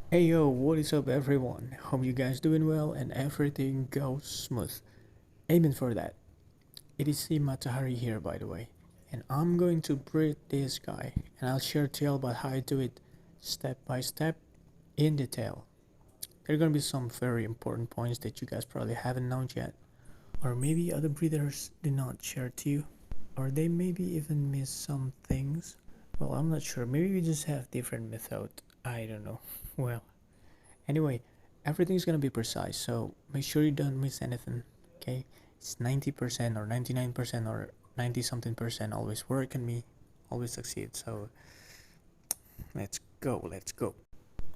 Hey yo, what is up everyone? Hope you guys doing well and everything goes smooth. Aiming for that. It is Matahari here by the way. And I'm going to breed this guy and I'll share to you about how I do it step by step in detail. There are gonna be some very important points that you guys probably haven't known yet. Or maybe other breeders did not share to you. Or they maybe even miss some things. Well, I'm not sure. Maybe we just have different method. I don't know. Well, anyway, everything's gonna be precise, so make sure you don't miss anything. Okay, it's 90% or 99% or 90 something percent always work and me always succeed. So let's go.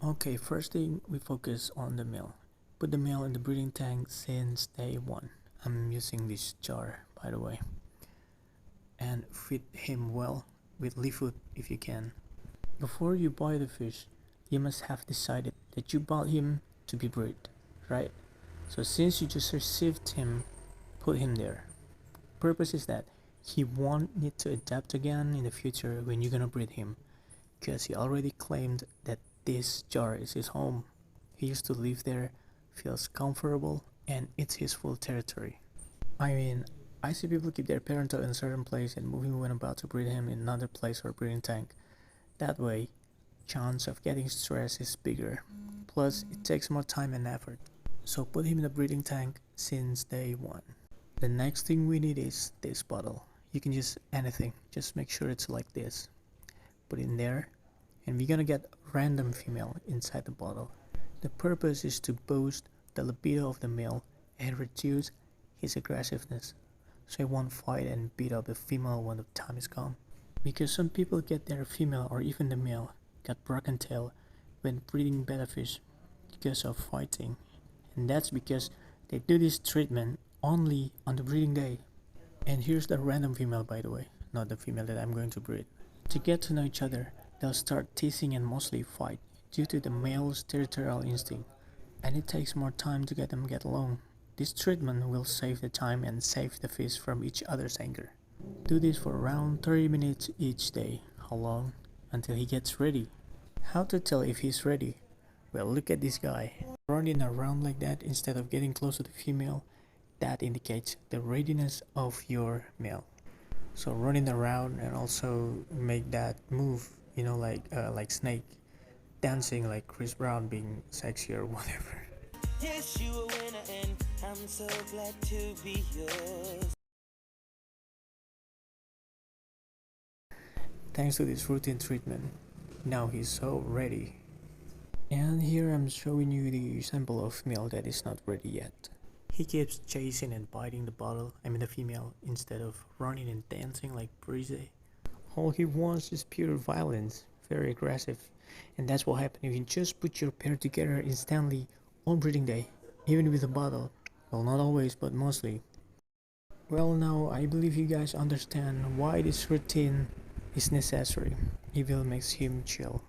Okay, first thing we focus on the male. Put the male in the breeding tank since day one. I'm using this jar by the way, and feed him well with leaf food if you can. Before you buy the fish, you must have decided that you bought him to be bred, right? So since you just received him, put him there. Purpose is that he won't need to adapt again in the future when you're gonna breed him, because he already claimed that this jar is his home. He used to live there, feels comfortable, and it's his full territory. I mean, I see people keep their parent in a certain place and move him when about to breed him in another place or breeding tank. That way, chance of getting stressed is bigger. Plus, it takes more time and effort. So put him in the breeding tank since day one. The next thing we need is this bottle. You can use anything, just make sure it's like this. Put it in there, and we're gonna get random female inside the bottle. The purpose is to boost the libido of the male and reduce his aggressiveness, so he won't fight and beat up the female when the time is gone. Because some people get their female or even the male got broken tail when breeding betta fish because of fighting, and that's because they do this treatment only on the breeding day. And here's the random female by the way, not the female that I'm going to breed. To get to know each other, they'll start teasing and mostly fight due to the male's territorial instinct, and it takes more time to get them get along. This treatment will save the time and save the fish from each other's anger. Do this for around 30 minutes each day. How long? Until he gets ready. How to tell if he's ready? Well, look at this guy. Running around like that instead of getting close to the female, that indicates the readiness of your male. So running around and also make that move, like Snake, dancing like Chris Brown being sexy or whatever. Yes, you a winner and I'm so glad to be yours. Thanks to this routine treatment, now he's so ready. And here I'm showing you the sample of male that is not ready yet. He keeps chasing and biting the bottle, the female, instead of running and dancing like Breezy. All he wants is pure violence, very aggressive. And that's what happens if you just put your pair together instantly on breeding day, even with a bottle. Well, not always, but mostly. Well, now I believe you guys understand why this routine is necessary. It will make him chill,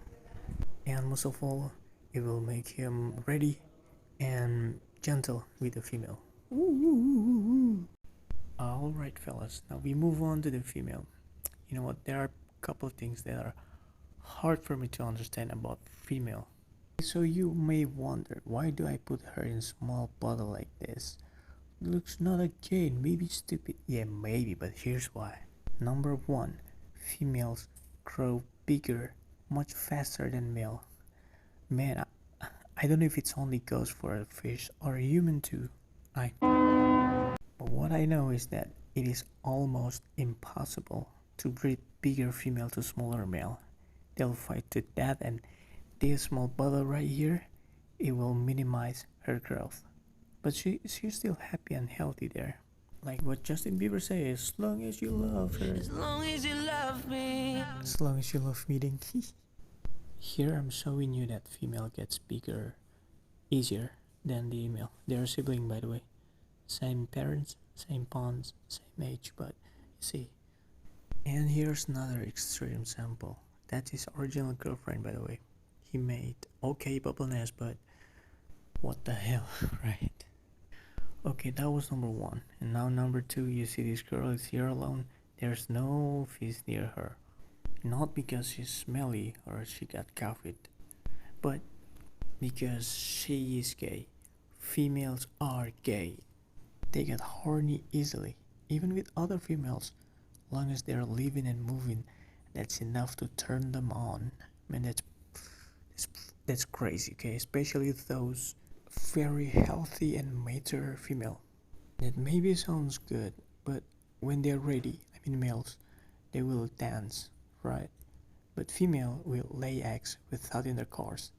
and most of all, it will make him ready and gentle with the female. Alright, fellas, now we move on to the female. You know what? There are a couple of things that are hard for me to understand about female. So you may wonder, why do I put her in a small bottle like this? Looks not okay, maybe stupid. Yeah, maybe, but here's why. Number one, females grow bigger much faster than male. Man, I don't know if it only goes for a fish or a human too. But what I know is that it is almost impossible to breed bigger female to smaller male. They'll fight to death, and this small bottle right here, it will minimize her growth. But she's still happy and healthy there. Like what Justin Bieber says, as long as you love her. As long as you love me. As long as you love meeting. Here I'm showing you that female gets bigger easier than the male. They're sibling by the way. Same parents, same ponds, same age, but you see. And here's another extreme sample. That's his original girlfriend by the way. He made okay bubble nest, but what the hell, right? Okay, that was number one. And now number two, you see this girl is here alone. There's no fish near her. Not because she's smelly or she got COVID, but because she is gay. Females are gay. They get horny easily, even with other females. Long as they're living and moving, that's enough to turn them on. Man, that's, that's crazy, okay? Especially those very healthy and mature female. That maybe sounds good, but when they're ready, I mean males, they will dance, right? But female will lay eggs without intercourse.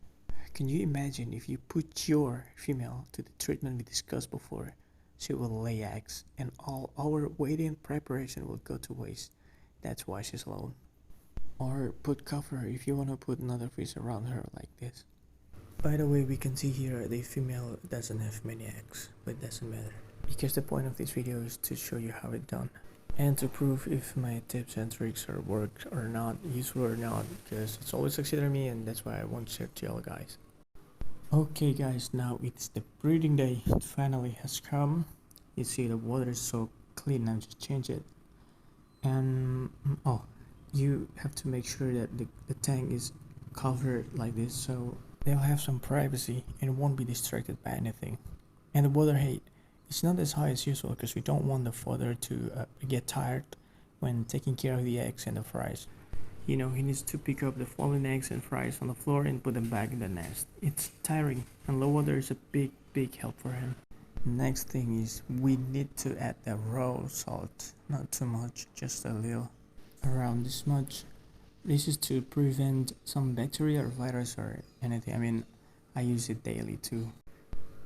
Can you imagine if you put your female to the treatment we discussed before? She will lay eggs, and all our waiting preparation will go to waste. That's why she's alone. Or put cover if you want to put another fish around her like this. By the way, we can see here the female doesn't have many eggs, but it doesn't matter. Because the point of this video is to show you how it's done. And to prove if my tips and tricks are worked or not, useful or not, because it's always succeeded on me and that's why I want to share to y'all guys. Okay guys, now it's the breeding day. It finally has come. You see the water is so clean, I'll just change it. And you have to make sure that the tank is covered like this so they'll have some privacy and won't be distracted by anything. And the water height, it's not as high as usual because we don't want the father to get tired when taking care of the eggs and the fries. You know, he needs to pick up the fallen eggs and fries on the floor and put them back in the nest. It's tiring and low water is a big help for him. Next thing is we need to add the raw salt. Not too much, just a little. Around this much. This is to prevent some bacteria or virus or anything. I mean, I use it daily too.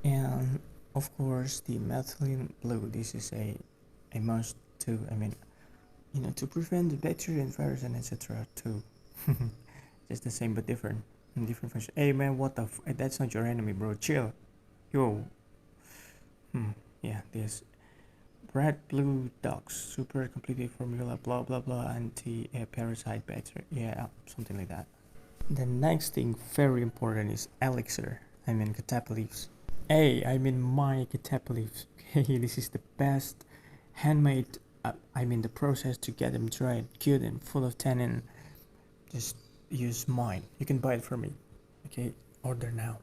And of course the methylene blue, this is a must too. I mean, you know, to prevent the bacteria and virus and etc too. Just the same but different function. Hey man, what the that's not your enemy, bro, chill. Yo. Yeah, this red blue dogs, super completed formula, blah blah blah, anti-parasite bacteria, yeah, something like that. The next thing very important is elixir, I mean catappa leaves. Hey, I mean my catappa leaves. Okay, this is the best handmade, I mean the process to get them dried, good and full of tannin. Just use mine, you can buy it from me. Okay, order now.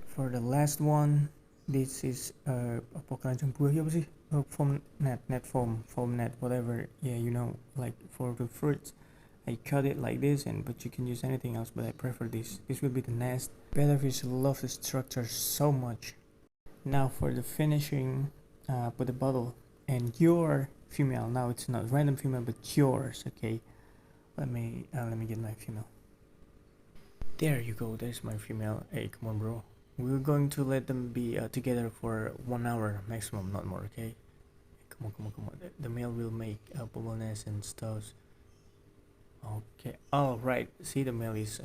For the last one, this is apa keranjang buah apa sih? Foam net foam net, whatever. Yeah, you know, like for the fruits. I cut it like this, but you can use anything else, but I prefer this. This will be the nest. Betterfish love the structure so much. Now for the finishing, put the bottle and your female. Now it's not random female, but yours. Okay, let me get my female. There you go. There's my female. Hey, come on, bro. We're going to let them be together for 1 hour maximum, not more, okay? Come on. The male will make bubble nest and stuff. Okay, all right. See, the male is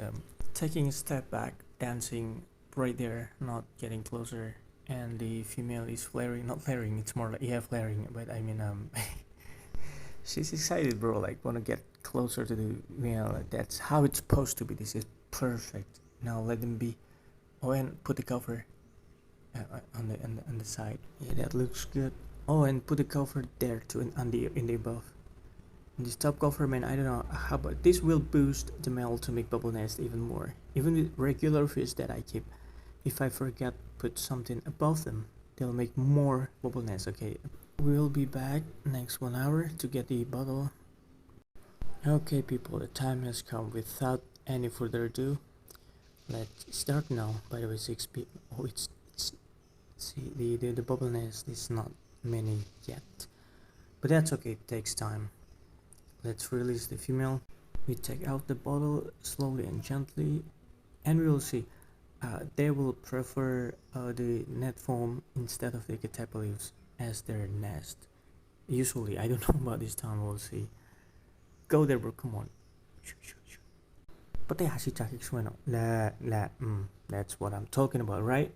taking a step back, dancing right there, not getting closer. And the female is flaring, not flaring, it's more like, yeah, flaring, but I mean, she's excited, bro, like, wanna get closer to the male. That's how it's supposed to be. This is perfect. Now let them be. Oh, and put the cover on the side. Yeah, that looks good. Oh, and put the cover there too, in the above. And this top cover, man, I don't know how, but this will boost the male to make bubble nest even more. Even with regular fish that I keep, if I forget put something above them, they'll make more bubble nests. Okay, we'll be back next 1 hour to get the bottle. Okay, people, the time has come. Without any further ado, let's start now. By the way, 6 people. Oh, it's see the bubble nest is not many yet, but that's okay. It takes time. Let's release the female. We take out the bottle slowly and gently, and we will see. They will prefer the net foam instead of the catappa leaves as their nest. Usually, I don't know about this time. We'll see. Go there, bro. Come on. That's what I'm talking about, right?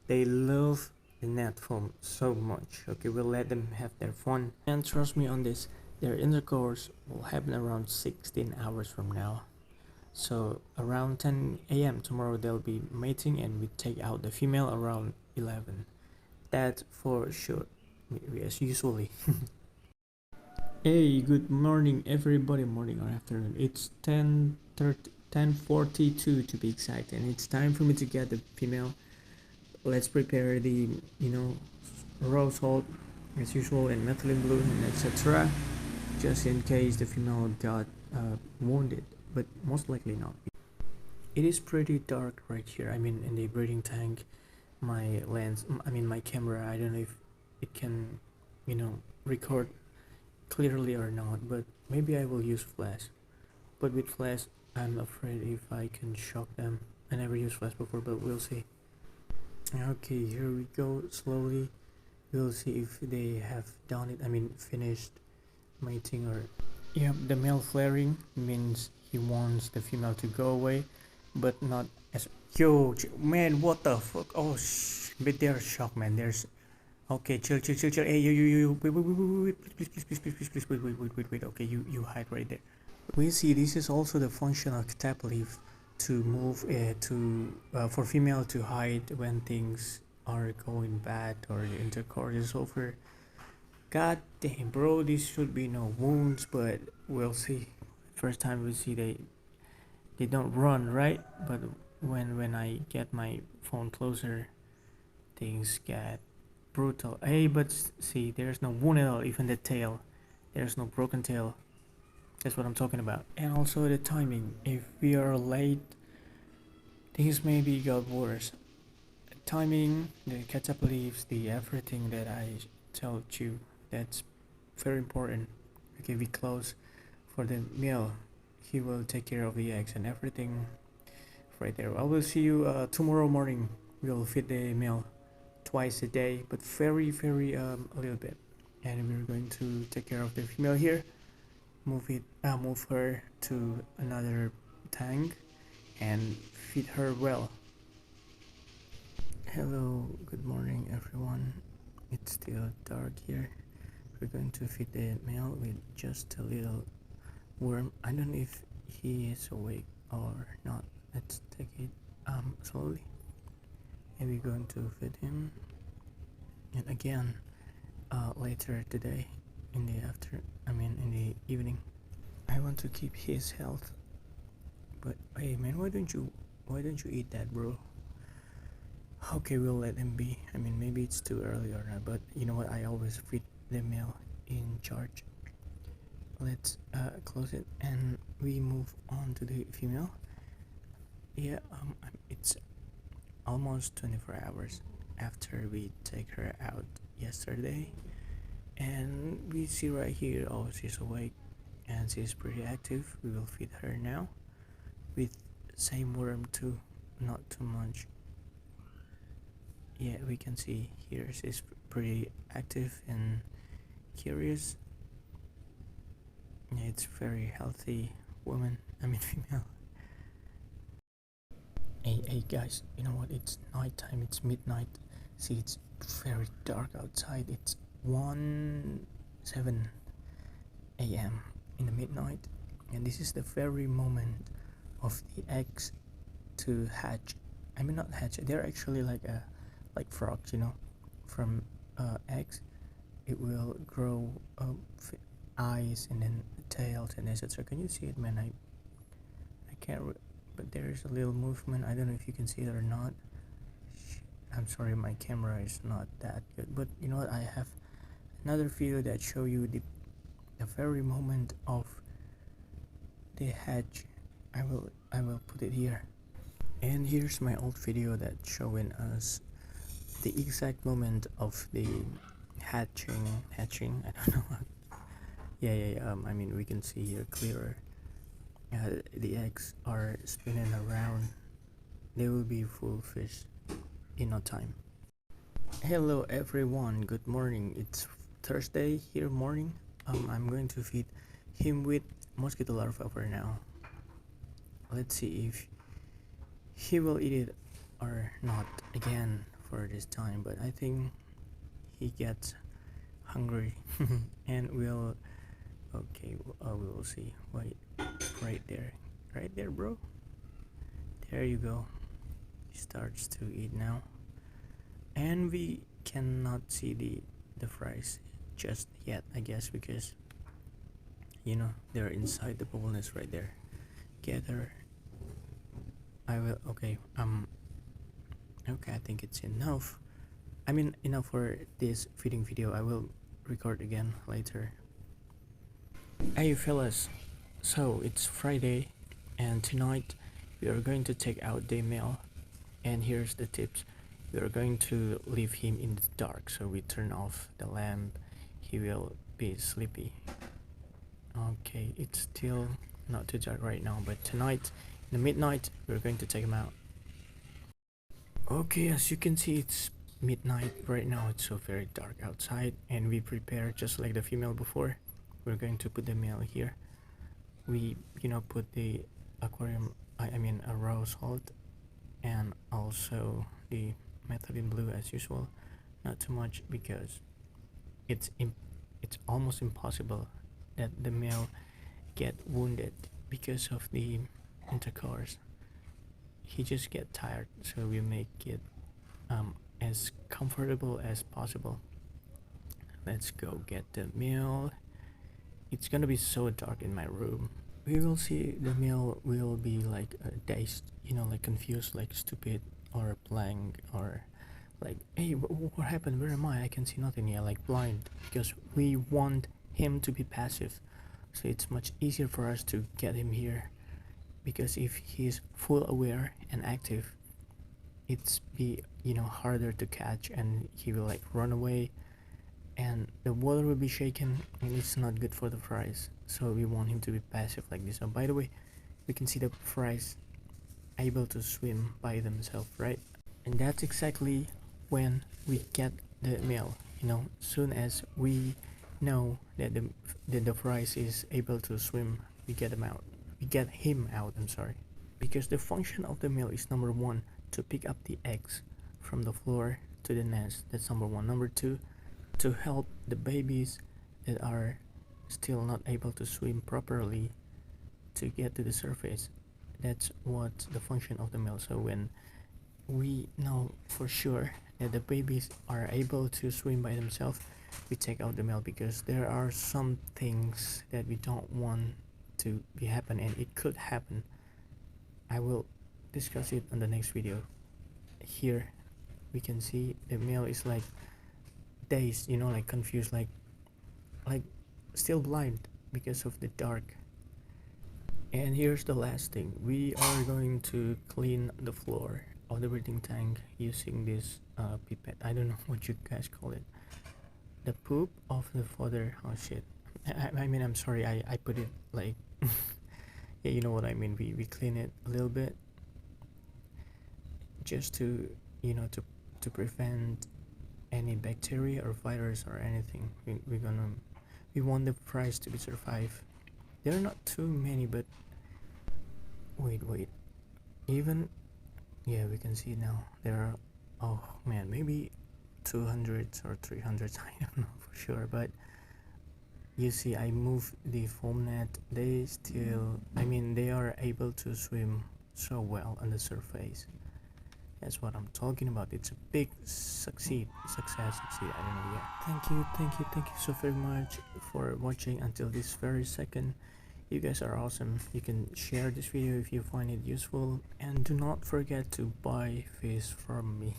They love the net foam so much. Okay, we'll let them have their fun. And trust me on this, their intercourse will happen around 16 hours from now. So around 10 a.m. tomorrow they'll be mating, and we take out the female around 11. That for sure. Yes, usually. Hey, good morning everybody, morning or afternoon. It's 10 10:42 to be exact, and it's time for me to get the female. Let's prepare the rose salt as usual and methylene blue and etc. just in case the female got wounded, but most likely not. It is pretty dark right here. I mean, in the breeding tank, my lens, I mean my camera, I don't know if it can, record clearly or not, but maybe I will use flash. But with flash, I'm afraid if I can shock them. I never used flash before, but we'll see. Okay, here we go. Slowly we'll see if they have done it, I mean finished mating. Or yeah, the male flaring means he wants the female to go away, but not as yo man, what the fuck. Oh but they're shocked, man. There's okay, chill. Hey, you wait, please wait. Okay, you hide right there. We see this is also the function of tap leaf to move for female to hide when things are going bad or the intercourse is over. God damn, bro, this should be no wounds, but we'll see. First time we see they don't run, right? But when I get my phone closer, things get brutal. Hey, but see, there's no wound at all. Even the tail, there's no broken tail. That's what I'm talking about. And also the timing. If we are late, things maybe got worse. The timing, the catch-up leaves, the everything that I told you, that's very important. Okay, we close for the male. He will take care of the eggs and everything right there. I will see you tomorrow morning. We'll feed the male twice a day, but very a little bit. And we're going to take care of the female here. Move her to another tank and feed her well. Hello, good morning everyone. It's still dark here. We're going to feed the male with just a little worm. I don't know if he is awake or not. Let's take it slowly. And we're going to feed him. And again, later today in the evening. I want to keep his health. But hey man, why don't you eat that, bro? Okay, we'll let him be. I mean, maybe it's too early or not, but you know what, I always feed the male in charge. Let's close it and we move on to the female. Yeah, it's almost 24 hours after we take her out yesterday, and we see right here, oh, she's awake and she's pretty active. We will feed her now with same worm too, not too much. Yeah, we can see here she's pretty active and curious. Yeah, it's very healthy woman, I mean female. Hey guys, you know what, it's nighttime, it's midnight. See, it's very dark outside. It's 1:07 a.m. in the midnight, and this is the very moment of the eggs to hatch. I mean, not hatch, they're actually like frogs, from eggs it will grow eyes and then tails and etc. Can you see it, man? I can't but there's a little movement. I don't know if you can see it or not. I'm sorry, my camera is not that good, but you know what, I have another video that show you the very moment of the hatch. I will put it here. And here's my old video that showing us the exact moment of the hatching. I don't know. Yeah, I mean, we can see here clearer. The eggs are spinning around. They will be full fish in no time. Hello everyone, good morning. It's Thursday here morning. I'm going to feed him with mosquito larva for now. Let's see if he will eat it or not again for this time, but I think he gets hungry and we'll okay, we will see. Wait, right there, bro. There you go. He starts to eat now, and we cannot see the fries just yet, I guess, because they're inside the bubble nest right there. Gather I will. Okay. Okay, I think it's enough. I mean, enough for this feeding video. I will record again later. Hey fellas, so it's Friday, and tonight we are going to take out the male. And here's the tips: we are going to leave him in the dark, so we turn off the lamp. He will be sleepy. Okay, it's still not too dark right now, but tonight, in the midnight, we're going to take him out. Okay, as you can see, it's midnight right now. It's so very dark outside, and we prepare just like the female before. We're going to put the male here. We, put the aquarium, I mean a raw salt, and also the methylene blue as usual. Not too much because it's almost impossible that the male get wounded because of the intercourse. He just get tired, so we make it as comfortable as possible. Let's go get the meal. It's gonna be so dark in my room. We will see the meal will be like dazed, like confused, like stupid or blank, or like, hey, what happened? Where am I can see nothing. Yeah, like blind, because we want him to be passive, so it's much easier for us to get him here. Because if he's full aware and active, it's be harder to catch, and he will like run away, and the water will be shaken, and it's not good for the fries. So we want him to be passive like this. So by the way, we can see the fries able to swim by themselves, right? And that's exactly when we get the male. Soon as we know that the fries is able to swim, we get him out. I'm sorry. Because the function of the male is number one, to pick up the eggs from the floor to the nest. That's number one. Number two, to help the babies that are still not able to swim properly to get to the surface. That's what the function of the male. So when we know for sure that the babies are able to swim by themselves, we take out the male, because there are some things that we don't want to be happen, and it could happen. I will discuss it on the next video. Here we can see the male is like dazed, like confused, like still blind because of the dark. And here's the last thing: we are going to clean the floor of the breeding tank using this pipette. I don't know what you guys call it. The poop of the father. Oh shit. I mean, I'm sorry, I put it like yeah, you know what I mean. We clean it a little bit just to to prevent any bacteria or virus or anything. We want the fries to be survive. There are not too many, but wait, even, yeah, we can see now there are, oh man, maybe 200 or 300. I don't know for sure, but you see, I moved the foam net. They still, I mean, they are able to swim so well on the surface. That's what I'm talking about. It's a big success. I don't know. Yeah. Thank you so very much for watching until this very second. You guys are awesome. You can share this video if you find it useful, and do not forget to buy fish from me.